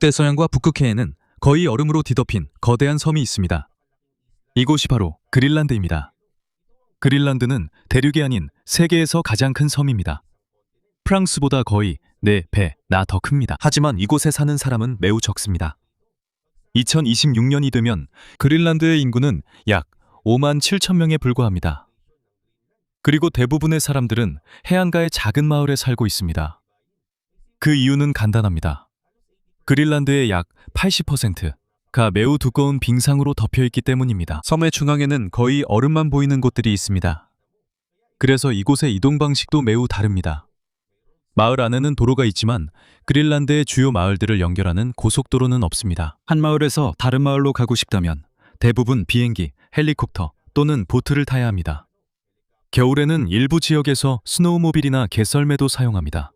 북대서양과 북극해에는 거의 얼음으로 뒤덮인 거대한 섬이 있습니다. 이곳이 바로 그린란드입니다. 그린란드는 대륙이 아닌 세계에서 가장 큰 섬입니다. 프랑스보다 거의 4배나 더 큽니다. 하지만 이곳에 사는 사람은 매우 적습니다. 2026년이 되면 그린란드의 인구는 약 5만 7천 명에 불과합니다. 그리고 대부분의 사람들은 해안가의 작은 마을에 살고 있습니다. 그 이유는 간단합니다. 그린란드의 약 80%가 매우 두꺼운 빙상으로 덮여있기 때문입니다. 섬의 중앙에는 거의 얼음만 보이는 곳들이 있습니다. 그래서 이곳의 이동 방식도 매우 다릅니다. 마을 안에는 도로가 있지만 그린란드의 주요 마을들을 연결하는 고속도로는 없습니다. 한 마을에서 다른 마을로 가고 싶다면 대부분 비행기, 헬리콥터 또는 보트를 타야 합니다. 겨울에는 일부 지역에서 스노우모빌이나 개썰매도 사용합니다.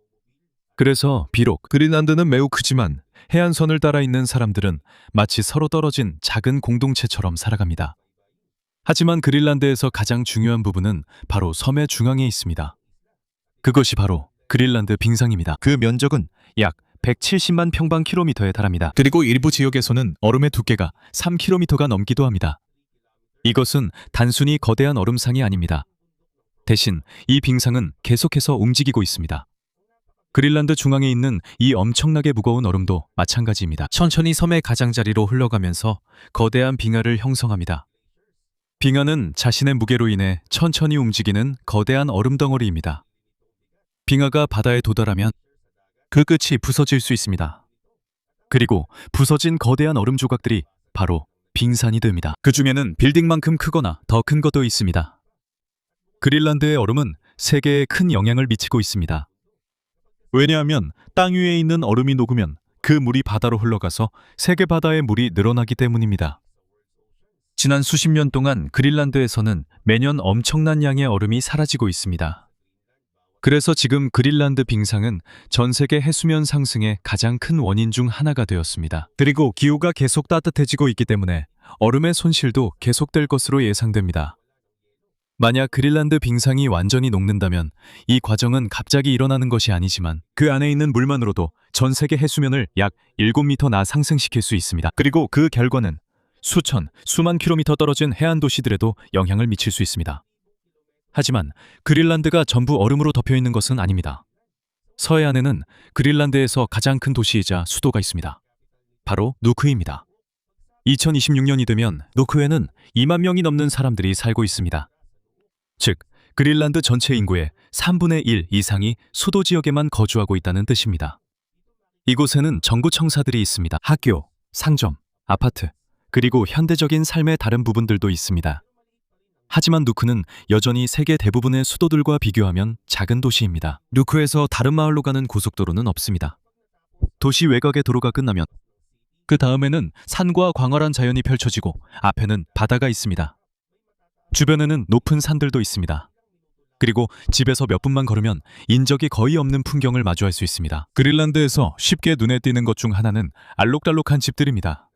그래서 비록 그린란드는 매우 크지만 해안선을 따라 있는 사람들은 마치 서로 떨어진 작은 공동체처럼 살아갑니다. 하지만 그린란드에서 가장 중요한 부분은 바로 섬의 중앙에 있습니다. 그것이 바로 그린란드 빙상입니다. 그 면적은 약 170만 평방킬로미터에 달합니다. 그리고 일부 지역에서는 얼음의 두께가 3km가 넘기도 합니다. 이것은 단순히 거대한 얼음상이 아닙니다. 대신 이 빙상은 계속해서 움직이고 있습니다. 그린란드 중앙에 있는 이 엄청나게 무거운 얼음도 마찬가지입니다. 천천히 섬의 가장자리로 흘러가면서 거대한 빙하를 형성합니다. 빙하는 자신의 무게로 인해 천천히 움직이는 거대한 얼음 덩어리입니다. 빙하가 바다에 도달하면 그 끝이 부서질 수 있습니다. 그리고 부서진 거대한 얼음 조각들이 바로 빙산이 됩니다. 그 중에는 빌딩만큼 크거나 더 큰 것도 있습니다. 그린란드의 얼음은 세계에 큰 영향을 미치고 있습니다. 왜냐하면 땅 위에 있는 얼음이 녹으면 그 물이 바다로 흘러가서 세계 바다의 물이 늘어나기 때문입니다. 지난 수십 년 동안 그린란드에서는 매년 엄청난 양의 얼음이 사라지고 있습니다. 그래서 지금 그린란드 빙상은 전 세계 해수면 상승의 가장 큰 원인 중 하나가 되었습니다. 그리고 기후가 계속 따뜻해지고 있기 때문에 얼음의 손실도 계속될 것으로 예상됩니다. 만약 그린란드 빙상이 완전히 녹는다면 이 과정은 갑자기 일어나는 것이 아니지만 그 안에 있는 물만으로도 전 세계 해수면을 약 7m나 상승시킬 수 있습니다. 그리고 그 결과는 수만 킬로미터 떨어진 해안 도시들에도 영향을 미칠 수 있습니다. 하지만 그린란드가 전부 얼음으로 덮여 있는 것은 아닙니다. 서해안에는 그린란드에서 가장 큰 도시이자 수도가 있습니다. 바로 누크입니다. 2026년이 되면 누크에는 2만 명이 넘는 사람들이 살고 있습니다. 즉, 그린란드 전체 인구의 3분의 1 이상이 수도 지역에만 거주하고 있다는 뜻입니다. 이곳에는 정부 청사들이 있습니다. 학교, 상점, 아파트, 그리고 현대적인 삶의 다른 부분들도 있습니다. 하지만 누크는 여전히 세계 대부분의 수도들과 비교하면 작은 도시입니다. 누크에서 다른 마을로 가는 고속도로는 없습니다. 도시 외곽의 도로가 끝나면 그 다음에는 산과 광활한 자연이 펼쳐지고 앞에는 바다가 있습니다. 주변에는 높은 산들도 있습니다. 그리고 집에서 몇 분만 걸으면 인적이 거의 없는 풍경을 마주할 수 있습니다. 그린란드에서 쉽게 눈에 띄는 것 중 하나는 알록달록한 집들입니다.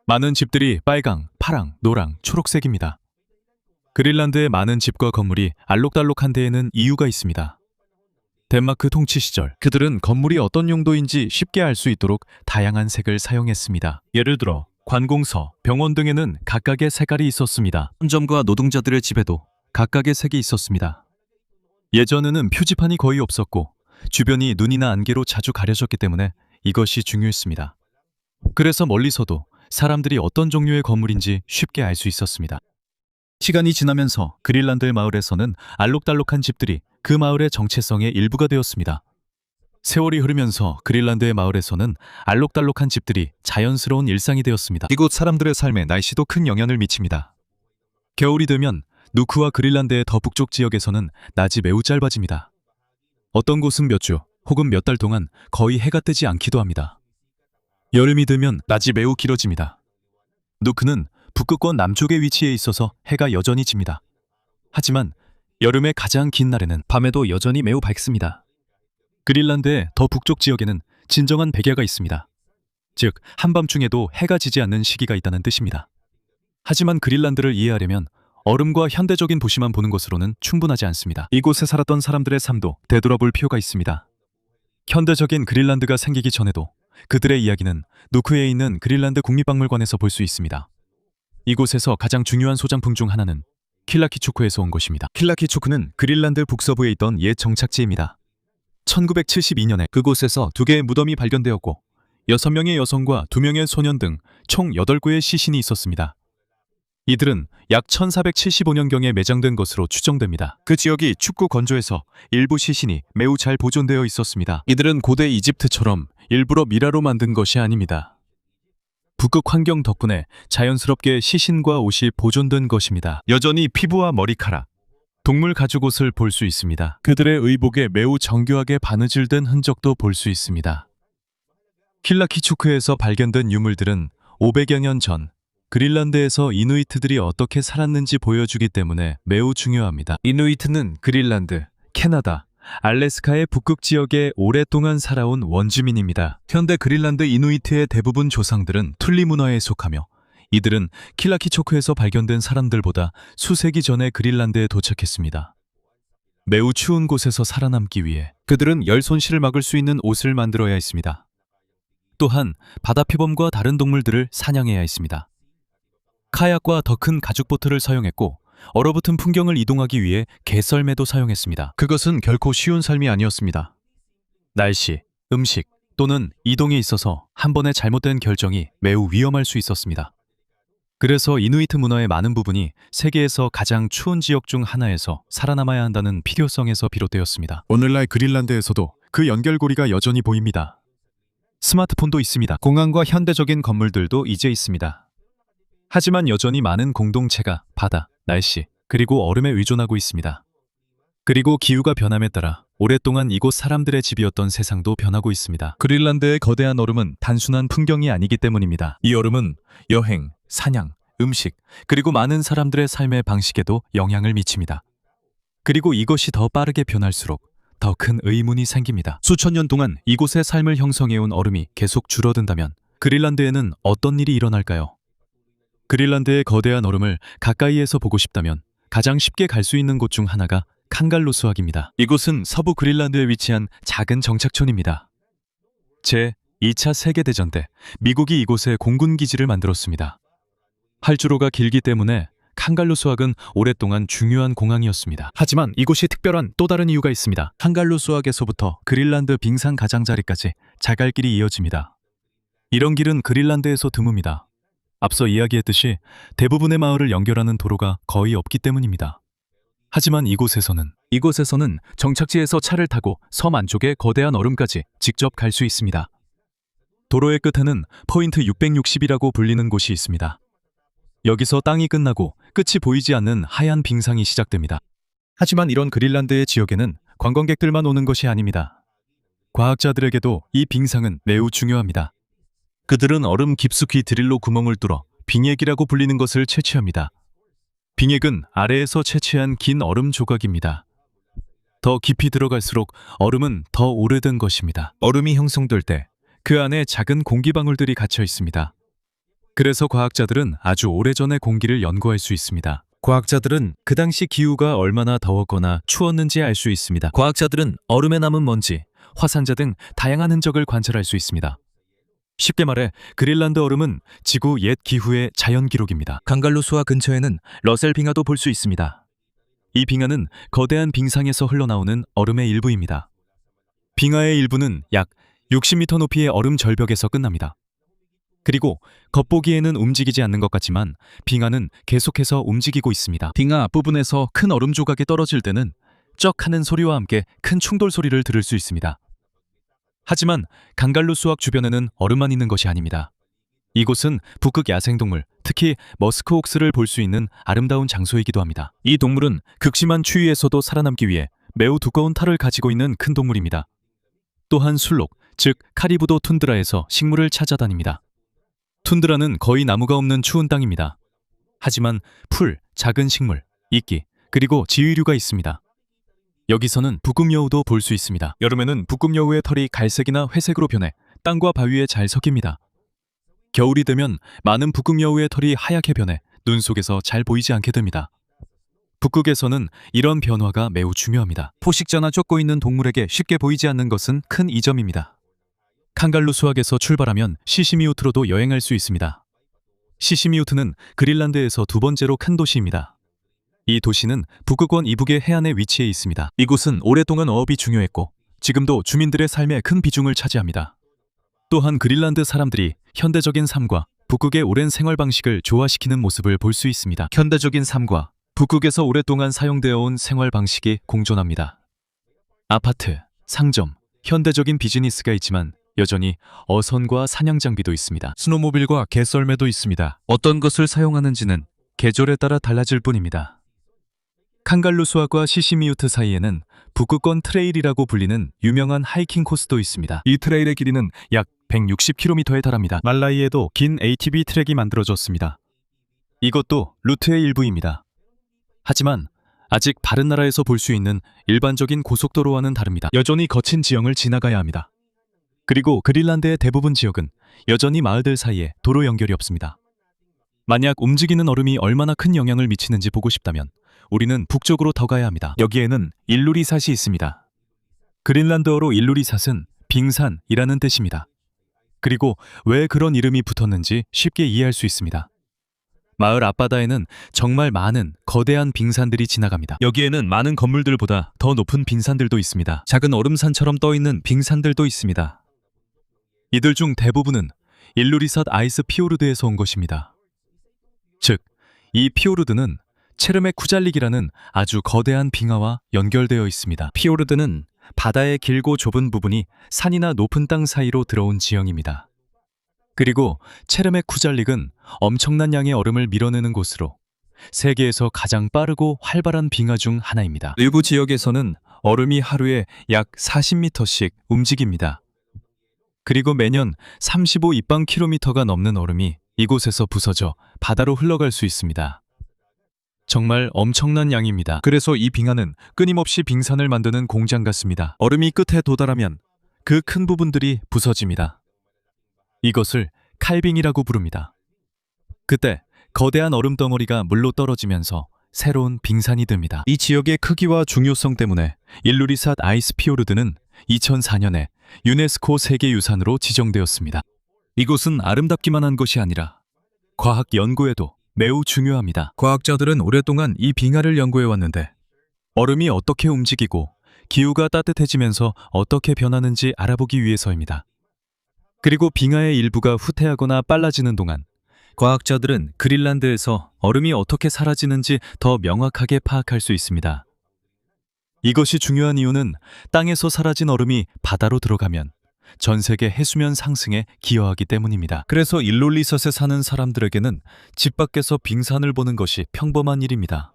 많은 집들이 빨강, 파랑, 노랑, 초록색입니다. 그린란드의 많은 집과 건물이 알록달록한 데에는 이유가 있습니다. 덴마크 통치 시절 그들은 건물이 어떤 용도인지 쉽게 알 수 있도록 다양한 색을 사용했습니다. 예를 들어 관공서, 병원 등에는 각각의 색깔이 있었습니다. 편점과 노동자들의 집에도 각각의 색이 있었습니다. 예전에는 표지판이 거의 없었고 주변이 눈이나 안개로 자주 가려졌기 때문에 이것이 중요했습니다. 그래서 멀리서도 사람들이 어떤 종류의 건물인지 쉽게 알 수 있었습니다. 시간이 지나면서 그린란드의 마을에서는 알록달록한 집들이 그 마을의 정체성의 일부가 되었습니다. 세월이 흐르면서 그린란드의 마을에서는 알록달록한 집들이 자연스러운 일상이 되었습니다. 이곳 사람들의 삶에 날씨도 큰 영향을 미칩니다. 겨울이 되면 누크와 그린란드의 더 북쪽 지역에서는 낮이 매우 짧아집니다. 어떤 곳은 몇 주 혹은 몇 달 동안 거의 해가 뜨지 않기도 합니다. 여름이 되면 낮이 매우 길어집니다. 누크는 북극권 남쪽에 위치해 있어서 해가 여전히 집니다. 하지만 여름의 가장 긴 날에는 밤에도 여전히 매우 밝습니다. 그린란드의 더 북쪽 지역에는 진정한 백야가 있습니다. 즉, 한밤중에도 해가 지지 않는 시기가 있다는 뜻입니다. 하지만 그린란드를 이해하려면 얼음과 현대적인 도시만 보는 것으로는 충분하지 않습니다. 이곳에 살았던 사람들의 삶도 되돌아볼 필요가 있습니다. 현대적인 그린란드가 생기기 전에도 그들의 이야기는 누크에 있는 그린란드 국립박물관에서 볼 수 있습니다. 이곳에서 가장 중요한 소장품 중 하나는 킬라키초크에서 온 것입니다. 킬라키초크는 그린란드 북서부에 있던 옛 정착지입니다. 1972년에 그곳에서 2개의 무덤이 발견되었고 6명의 여성과 2명의 소년 등 총 8구의 시신이 있었습니다. 이들은 약 1475년경에 매장된 것으로 추정됩니다. 그 지역이 춥고 건조해서 일부 시신이 매우 잘 보존되어 있었습니다. 이들은 고대 이집트처럼 일부러 미라로 만든 것이 아닙니다. 북극 환경 덕분에 자연스럽게 시신과 옷이 보존된 것입니다. 여전히 피부와 머리카락, 동물 가죽 옷을 볼 수 있습니다. 그들의 의복에 매우 정교하게 바느질된 흔적도 볼 수 있습니다. 킬라키초크에서 발견된 유물들은 500여 년 전 그린란드에서 이누이트들이 어떻게 살았는지 보여주기 때문에 매우 중요합니다. 이누이트는 그린란드, 캐나다, 알래스카의 북극 지역에 오랫동안 살아온 원주민입니다. 현대 그린란드 이누이트의 대부분 조상들은 툴리 문화에 속하며 이들은 킬라키초크에서 발견된 사람들보다 수세기 전에 그린란드에 도착했습니다. 매우 추운 곳에서 살아남기 위해 그들은 열 손실을 막을 수 있는 옷을 만들어야 했습니다. 또한 바다 표범과 다른 동물들을 사냥해야 했습니다. 카약과 더 큰 가죽보트를 사용했고 얼어붙은 풍경을 이동하기 위해 개썰매도 사용했습니다. 그것은 결코 쉬운 삶이 아니었습니다. 날씨, 음식 또는 이동에 있어서 한 번의 잘못된 결정이 매우 위험할 수 있었습니다. 그래서 이누이트 문화의 많은 부분이 세계에서 가장 추운 지역 중 하나에서 살아남아야 한다는 필요성에서 비롯되었습니다. 오늘날 그린란드에서도 그 연결고리가 여전히 보입니다. 스마트폰도 있습니다. 공항과 현대적인 건물들도 이제 있습니다. 하지만 여전히 많은 공동체가 바다, 날씨, 그리고 얼음에 의존하고 있습니다. 그리고 기후가 변함에 따라 오랫동안 이곳 사람들의 집이었던 세상도 변하고 있습니다. 그린란드의 거대한 얼음은 단순한 풍경이 아니기 때문입니다. 이 얼음은 여행, 사냥, 음식, 그리고 많은 사람들의 삶의 방식에도 영향을 미칩니다. 그리고 이것이 더 빠르게 변할수록 더 큰 의문이 생깁니다. 수천 년 동안 이곳의 삶을 형성해온 얼음이 계속 줄어든다면 그린란드에는 어떤 일이 일어날까요? 그린란드의 거대한 얼음을 가까이에서 보고 싶다면 가장 쉽게 갈 수 있는 곳 중 하나가 칸갈루 수악입니다. 이곳은 서부 그린란드에 위치한 작은 정착촌입니다. 제2차 세계대전 때 미국이 이곳에 공군기지를 만들었습니다. 활주로가 길기 때문에 칸갈루수악은 오랫동안 중요한 공항이었습니다. 하지만 이곳이 특별한 또 다른 이유가 있습니다. 칸갈루수악에서부터 그린란드 빙상 가장자리까지 자갈길이 이어집니다. 이런 길은 그린란드에서 드뭅니다. 앞서 이야기했듯이 대부분의 마을을 연결하는 도로가 거의 없기 때문입니다. 하지만 이곳에서는 정착지에서 차를 타고 섬 안쪽의 거대한 얼음까지 직접 갈 수 있습니다. 도로의 끝에는 포인트 660이라고 불리는 곳이 있습니다. 여기서 땅이 끝나고 끝이 보이지 않는 하얀 빙상이 시작됩니다. 하지만 이런 그린란드의 지역에는 관광객들만 오는 것이 아닙니다. 과학자들에게도 이 빙상은 매우 중요합니다. 그들은 얼음 깊숙이 드릴로 구멍을 뚫어 빙액이라고 불리는 것을 채취합니다. 빙액은 아래에서 채취한 긴 얼음 조각입니다. 더 깊이 들어갈수록 얼음은 더 오래된 것입니다. 얼음이 형성될 때 그 안에 작은 공기방울들이 갇혀 있습니다. 그래서 과학자들은 아주 오래전의 공기를 연구할 수 있습니다. 과학자들은 그 당시 기후가 얼마나 더웠거나 추웠는지 알 수 있습니다. 과학자들은 얼음에 남은 먼지, 화산재 등 다양한 흔적을 관찰할 수 있습니다. 쉽게 말해 그린란드 얼음은 지구 옛 기후의 자연 기록입니다. 칸갈루수악 근처에는 러셀 빙하도 볼 수 있습니다. 이 빙하는 거대한 빙상에서 흘러나오는 얼음의 일부입니다. 빙하의 일부는 약 60m 높이의 얼음 절벽에서 끝납니다. 그리고 겉보기에는 움직이지 않는 것 같지만 빙하는 계속해서 움직이고 있습니다. 빙하 앞부분에서 큰 얼음 조각이 떨어질 때는 쩍 하는 소리와 함께 큰 충돌 소리를 들을 수 있습니다. 하지만 칸갈루수악 주변에는 얼음만 있는 것이 아닙니다. 이곳은 북극 야생동물, 특히 머스크옥스를 볼 수 있는 아름다운 장소이기도 합니다. 이 동물은 극심한 추위에서도 살아남기 위해 매우 두꺼운 털을 가지고 있는 큰 동물입니다. 또한 술록, 즉 카리브도 툰드라에서 식물을 찾아다닙니다. 툰드라는 거의 나무가 없는 추운 땅입니다. 하지만 풀, 작은 식물, 이끼, 그리고 지휘류가 있습니다. 여기서는 북극여우도 볼 수 있습니다. 여름에는 북극여우의 털이 갈색이나 회색으로 변해 땅과 바위에 잘 섞입니다. 겨울이 되면 많은 북극여우의 털이 하얗게 변해 눈 속에서 잘 보이지 않게 됩니다. 북극에서는 이런 변화가 매우 중요합니다. 포식자나 쫓고 있는 동물에게 쉽게 보이지 않는 것은 큰 이점입니다. 칸갈루수악에서 출발하면 시시미우트로도 여행할 수 있습니다. 시시미우트는 그린란드에서 두 번째로 큰 도시입니다. 이 도시는 북극권 이북의 해안에 위치해 있습니다. 이곳은 오랫동안 어업이 중요했고 지금도 주민들의 삶에 큰 비중을 차지합니다. 또한 그린란드 사람들이 현대적인 삶과 북극의 오랜 생활 방식을 조화시키는 모습을 볼 수 있습니다. 현대적인 삶과 북극에서 오랫동안 사용되어 온 생활 방식이 공존합니다. 아파트, 상점, 현대적인 비즈니스가 있지만 여전히 어선과 사냥 장비도 있습니다. 스노모빌과 개썰매도 있습니다. 어떤 것을 사용하는지는 계절에 따라 달라질 뿐입니다. 칸갈루수악과 시시미우트 사이에는 북극권 트레일이라고 불리는 유명한 하이킹 코스도 있습니다. 이 트레일의 길이는 약 160km에 달합니다. 말라이에도 긴 ATV 트랙이 만들어졌습니다. 이것도 루트의 일부입니다. 하지만 아직 다른 나라에서 볼 수 있는 일반적인 고속도로와는 다릅니다. 여전히 거친 지형을 지나가야 합니다. 그리고 그린란드의 대부분 지역은 여전히 마을들 사이에 도로 연결이 없습니다. 만약 움직이는 얼음이 얼마나 큰 영향을 미치는지 보고 싶다면 우리는 북쪽으로 더 가야 합니다. 여기에는 일루리삿이 있습니다. 그린란드어로 일루리삿은 빙산이라는 뜻입니다. 그리고 왜 그런 이름이 붙었는지 쉽게 이해할 수 있습니다. 마을 앞바다에는 정말 많은 거대한 빙산들이 지나갑니다. 여기에는 많은 건물들보다 더 높은 빙산들도 있습니다. 작은 얼음산처럼 떠있는 빙산들도 있습니다. 이들 중 대부분은 일루리삿 아이스 피오르드에서 온 것입니다. 즉, 이 피오르드는 체르메 쿠잘릭이라는 아주 거대한 빙하와 연결되어 있습니다. 피오르드는 바다의 길고 좁은 부분이 산이나 높은 땅 사이로 들어온 지형입니다. 그리고 체르메 쿠잘릭은 엄청난 양의 얼음을 밀어내는 곳으로 세계에서 가장 빠르고 활발한 빙하 중 하나입니다. 일부 지역에서는 얼음이 하루에 약 40m씩 움직입니다. 그리고 매년 35 입방킬로미터가 넘는 얼음이 이곳에서 부서져 바다로 흘러갈 수 있습니다. 정말 엄청난 양입니다. 그래서 이 빙하는 끊임없이 빙산을 만드는 공장 같습니다. 얼음이 끝에 도달하면 그 큰 부분들이 부서집니다. 이것을 칼빙이라고 부릅니다. 그때 거대한 얼음 덩어리가 물로 떨어지면서 새로운 빙산이 됩니다. 이 지역의 크기와 중요성 때문에 일루리삿 아이스 피오르드는 2004년에 유네스코 세계유산으로 지정되었습니다. 이곳은 아름답기만 한 것이 아니라 과학 연구에도 매우 중요합니다. 과학자들은 오랫동안 이 빙하를 연구해왔는데 얼음이 어떻게 움직이고 기후가 따뜻해지면서 어떻게 변하는지 알아보기 위해서입니다. 그리고 빙하의 일부가 후퇴하거나 빨라지는 동안 과학자들은 그린란드에서 얼음이 어떻게 사라지는지 더 명확하게 파악할 수 있습니다. 이것이 중요한 이유는 땅에서 사라진 얼음이 바다로 들어가면 전 세계 해수면 상승에 기여하기 때문입니다. 그래서 일룰리삿에 사는 사람들에게는 집 밖에서 빙산을 보는 것이 평범한 일입니다.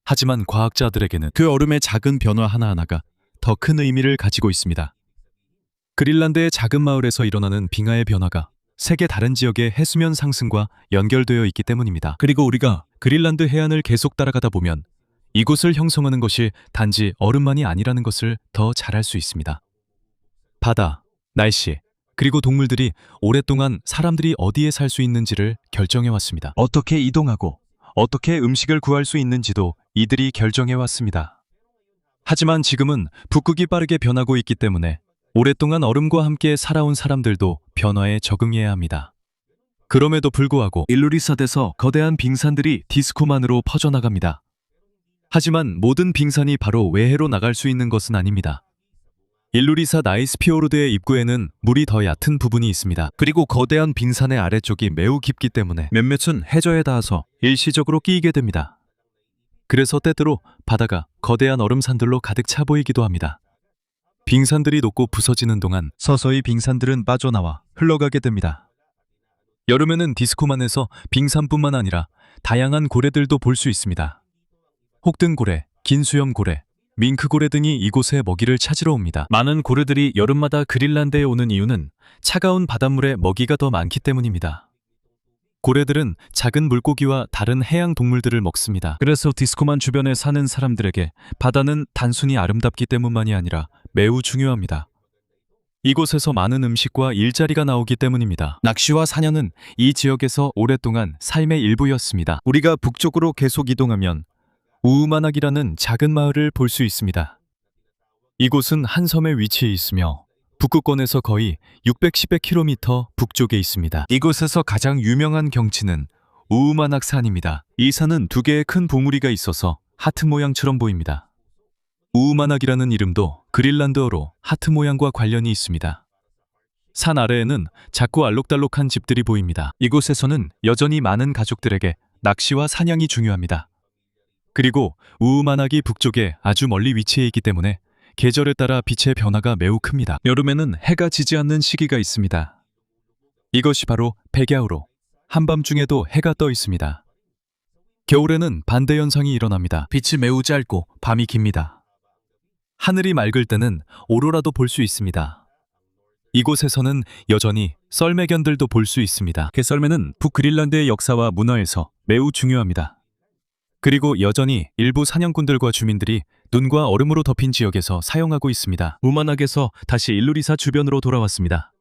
하지만 과학자들에게는 그 얼음의 작은 변화 하나하나가 더 큰 의미를 가지고 있습니다. 그린란드의 작은 마을에서 일어나는 빙하의 변화가 세계 다른 지역의 해수면 상승과 연결되어 있기 때문입니다. 그리고 우리가 그린란드 해안을 계속 따라가다 보면 이곳을 형성하는 것이 단지 얼음만이 아니라는 것을 더 잘 알 수 있습니다. 바다, 날씨, 그리고 동물들이 오랫동안 사람들이 어디에 살 수 있는지를 결정해왔습니다. 어떻게 이동하고 어떻게 음식을 구할 수 있는지도 이들이 결정해왔습니다. 하지만 지금은 북극이 빠르게 변하고 있기 때문에 오랫동안 얼음과 함께 살아온 사람들도 변화에 적응해야 합니다. 그럼에도 불구하고 일루리삿에서 거대한 빙산들이 디스코만으로 퍼져나갑니다. 하지만 모든 빙산이 바로 외해로 나갈 수 있는 것은 아닙니다. 일루리삿 아이스 피오르드의 입구에는 물이 더 얕은 부분이 있습니다. 그리고 거대한 빙산의 아래쪽이 매우 깊기 때문에 몇몇은 해저에 닿아서 일시적으로 끼이게 됩니다. 그래서 때때로 바다가 거대한 얼음산들로 가득 차 보이기도 합니다. 빙산들이 녹고 부서지는 동안 서서히 빙산들은 빠져나와 흘러가게 됩니다. 여름에는 디스코만에서 빙산뿐만 아니라 다양한 고래들도 볼 수 있습니다. 혹등고래, 긴수염고래, 밍크고래 등이 이곳에 먹이를 찾으러 옵니다. 많은 고래들이 여름마다 그린란드에 오는 이유는 차가운 바닷물에 먹이가 더 많기 때문입니다. 고래들은 작은 물고기와 다른 해양 동물들을 먹습니다. 그래서 디스코만 주변에 사는 사람들에게 바다는 단순히 아름답기 때문만이 아니라 매우 중요합니다. 이곳에서 많은 음식과 일자리가 나오기 때문입니다. 낚시와 사냥은 이 지역에서 오랫동안 삶의 일부였습니다. 우리가 북쪽으로 계속 이동하면 우우마낙이라는 작은 마을을 볼 수 있습니다. 이곳은 한 섬에 위치해 있으며 북극권에서 거의 610km 북쪽에 있습니다. 이곳에서 가장 유명한 경치는 우우마낙 산입니다. 이 산은 두 개의 큰 봉우리가 있어서 하트 모양처럼 보입니다. 우우마낙이라는 이름도 그린란드어로 하트 모양과 관련이 있습니다. 산 아래에는 작고 알록달록한 집들이 보입니다. 이곳에서는 여전히 많은 가족들에게 낚시와 사냥이 중요합니다. 그리고 우우마낙이 북쪽에 아주 멀리 위치해 있기 때문에 계절에 따라 빛의 변화가 매우 큽니다. 여름에는 해가 지지 않는 시기가 있습니다. 이것이 바로 백야우로, 한밤중에도 해가 떠 있습니다. 겨울에는 반대 현상이 일어납니다. 빛이 매우 짧고 밤이 깁니다. 하늘이 맑을 때는 오로라도 볼 수 있습니다. 이곳에서는 여전히 썰매견들도 볼 수 있습니다. 개썰매는 북그린란드의 역사와 문화에서 매우 중요합니다. 그리고 여전히 일부 사냥꾼들과 주민들이 눈과 얼음으로 덮인 지역에서 사용하고 있습니다. 우마낙에서 다시 일루리사 주변으로 돌아왔습니다.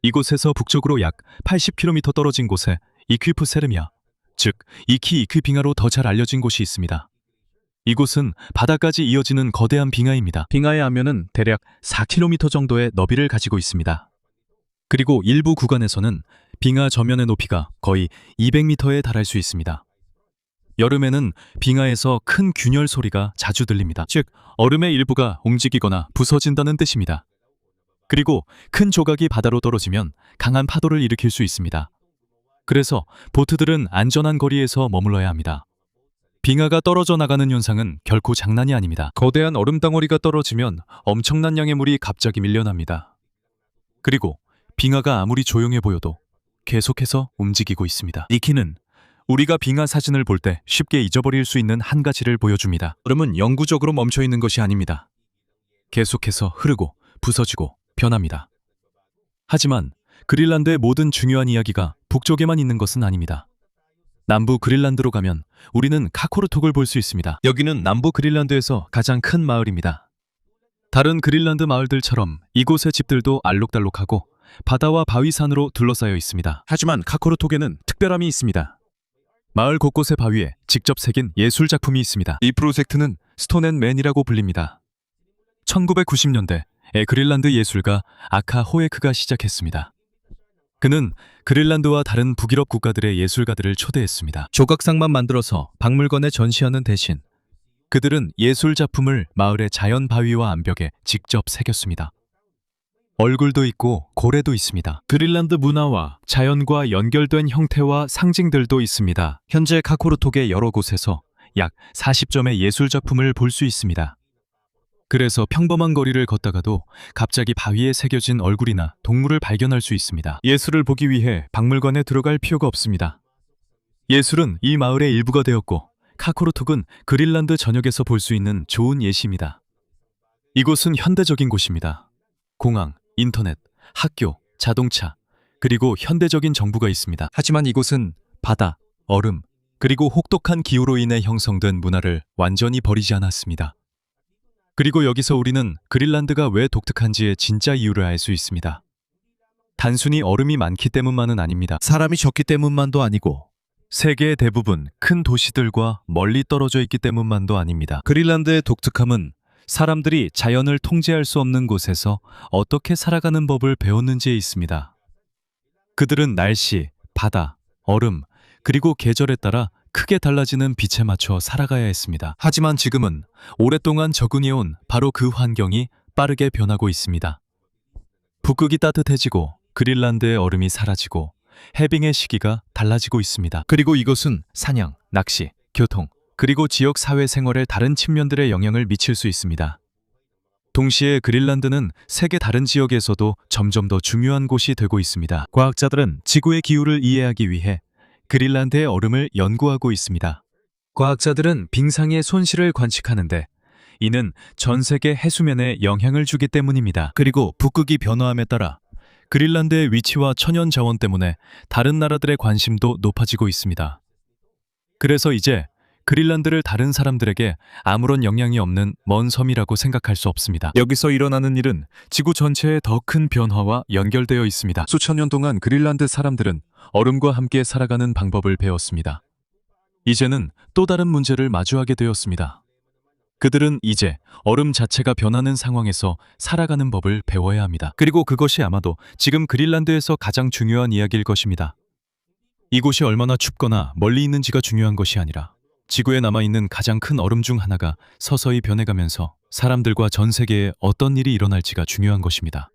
이곳에서 북쪽으로 약 80km 떨어진 곳에 이퀴프 세르미아, 즉 이키 이퀴빙하로 더 잘 알려진 곳이 있습니다. 이곳은 바다까지 이어지는 거대한 빙하입니다. 빙하의 앞면은 대략 4km 정도의 너비를 가지고 있습니다. 그리고 일부 구간에서는 빙하 저면의 높이가 거의 200m에 달할 수 있습니다. 여름에는 빙하에서 큰 균열 소리가 자주 들립니다. 즉, 얼음의 일부가 움직이거나 부서진다는 뜻입니다. 그리고 큰 조각이 바다로 떨어지면 강한 파도를 일으킬 수 있습니다. 그래서 보트들은 안전한 거리에서 머물러야 합니다. 빙하가 떨어져 나가는 현상은 결코 장난이 아닙니다. 거대한 얼음 덩어리가 떨어지면 엄청난 양의 물이 갑자기 밀려납니다. 그리고 빙하가 아무리 조용해 보여도 계속해서 움직이고 있습니다. 니키는 우리가 빙하 사진을 볼 때 쉽게 잊어버릴 수 있는 한 가지를 보여줍니다. 얼음은 영구적으로 멈춰 있는 것이 아닙니다. 계속해서 흐르고 부서지고 변합니다. 하지만 그린란드의 모든 중요한 이야기가 북쪽에만 있는 것은 아닙니다. 남부 그린란드로 가면 우리는 카코르톡을 볼 수 있습니다. 여기는 남부 그린란드에서 가장 큰 마을입니다. 다른 그린란드 마을들처럼 이곳의 집들도 알록달록하고 바다와 바위산으로 둘러싸여 있습니다. 하지만 카코르톡에는 특별함이 있습니다. 마을 곳곳의 바위에 직접 새긴 예술 작품이 있습니다. 이 프로젝트는 스톤앤맨이라고 불립니다. 1990년대 그린란드 예술가 아카 호에크가 시작했습니다. 그는 그린란드와 다른 북유럽 국가들의 예술가들을 초대했습니다. 조각상만 만들어서 박물관에 전시하는 대신 그들은 예술 작품을 마을의 자연 바위와 암벽에 직접 새겼습니다. 얼굴도 있고 고래도 있습니다. 그린란드 문화와 자연과 연결된 형태와 상징들도 있습니다. 현재 카코르톡의 여러 곳에서 약 40점의 예술 작품을 볼 수 있습니다. 그래서 평범한 거리를 걷다가도 갑자기 바위에 새겨진 얼굴이나 동물을 발견할 수 있습니다. 예술을 보기 위해 박물관에 들어갈 필요가 없습니다. 예술은 이 마을의 일부가 되었고 카코르톡은 그린란드 전역에서 볼 수 있는 좋은 예시입니다. 이곳은 현대적인 곳입니다. 공항, 인터넷, 학교, 자동차, 그리고 현대적인 정부가 있습니다. 하지만 이곳은 바다, 얼음, 그리고 혹독한 기후로 인해 형성된 문화를 완전히 버리지 않았습니다. 그리고 여기서 우리는 그린란드가 왜 독특한지의 진짜 이유를 알 수 있습니다. 단순히 얼음이 많기 때문만은 아닙니다. 사람이 적기 때문만도 아니고 세계의 대부분 큰 도시들과 멀리 떨어져 있기 때문만도 아닙니다. 그린란드의 독특함은 사람들이 자연을 통제할 수 없는 곳에서 어떻게 살아가는 법을 배웠는지에 있습니다. 그들은 날씨, 바다, 얼음, 그리고 계절에 따라 크게 달라지는 빛에 맞춰 살아가야 했습니다. 하지만 지금은 오랫동안 적응해온 바로 그 환경이 빠르게 변하고 있습니다. 북극이 따뜻해지고 그린란드의 얼음이 사라지고 해빙의 시기가 달라지고 있습니다. 그리고 이것은 사냥, 낚시, 교통, 그리고 지역 사회 생활의 다른 측면들에 영향을 미칠 수 있습니다. 동시에 그린란드는 세계 다른 지역에서도 점점 더 중요한 곳이 되고 있습니다. 과학자들은 지구의 기후를 이해하기 위해 그린란드의 얼음을 연구하고 있습니다. 과학자들은 빙상의 손실을 관측하는데 이는 전 세계 해수면에 영향을 주기 때문입니다. 그리고 북극이 변화함에 따라 그린란드의 위치와 천연 자원 때문에 다른 나라들의 관심도 높아지고 있습니다. 그래서 이제 그린란드를 다른 사람들에게 아무런 영향이 없는 먼 섬이라고 생각할 수 없습니다. 여기서 일어나는 일은 지구 전체의 더 큰 변화와 연결되어 있습니다. 수천 년 동안 그린란드 사람들은 얼음과 함께 살아가는 방법을 배웠습니다. 이제는 또 다른 문제를 마주하게 되었습니다. 그들은 이제 얼음 자체가 변하는 상황에서 살아가는 법을 배워야 합니다. 그리고 그것이 아마도 지금 그린란드에서 가장 중요한 이야기일 것입니다. 이곳이 얼마나 춥거나 멀리 있는지가 중요한 것이 아니라 지구에 남아있는 가장 큰 얼음 중 하나가 서서히 변해가면서 사람들과 전 세계에 어떤 일이 일어날지가 중요한 것입니다.